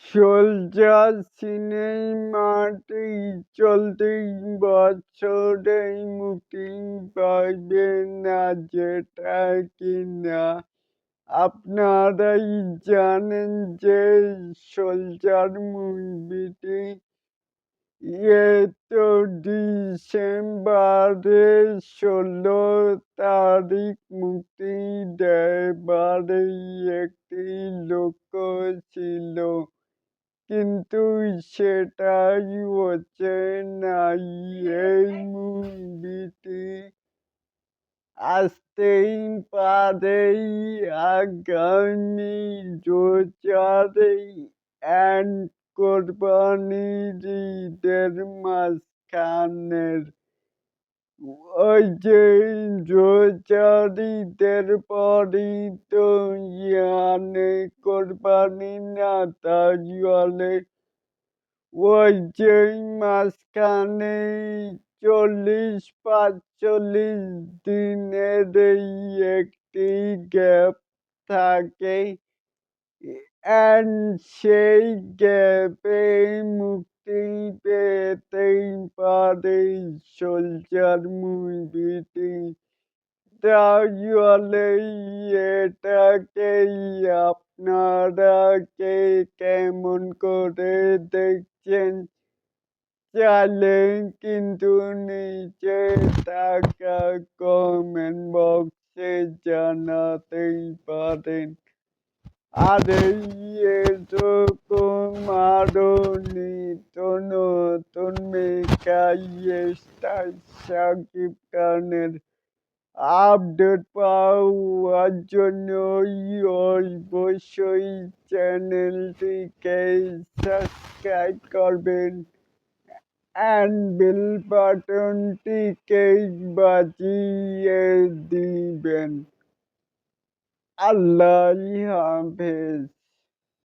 Soldier সিনেমাটি চলতি বছরেই মুক্তি পাবে না, যেটা কিনা আপনারাই জানেন যে সোলজার মুভিটি তো ডিসেম্বরের 16 তারিখ মুক্তি দেবারই একটি লক্ষ্য ছিল, কিন্তু সেটাই হচ্ছে না। এই মুভিটি আসতেই পারে আগামী রোজারেই, অ্যান্ড কোরবানির ঈদের মাঝখানের। ওই যে রোজার ঈদের পরই তো কোরবানি না, তাই হলে ওই যে মাঝখানে 40-45 দিনের এই একটি গ্যাপ থাকে, অ্যান্ড সেই গ্যাপে মুক্তি পেতেই পারে সোলজার মুভিটি। তাই হলে এটাকেই আপনারা কে কেমন করে দেখছেন, চাইলে কিন্তু নিচে থাকা কমেন্ট বক্সে জানাতেই পারেন। আর এরকম আরো নিত্য নতুন মেকাই স্টার শাকিব খানের আপডেট পাওয়ার জন্য অবশ্যই চ্যানেলটিকে সাবস্ক্রাইব করবেন অ্যান্ড বেল বাটনটিকে বাজিয়ে দিবেন। আল্লাহ হাফেজ।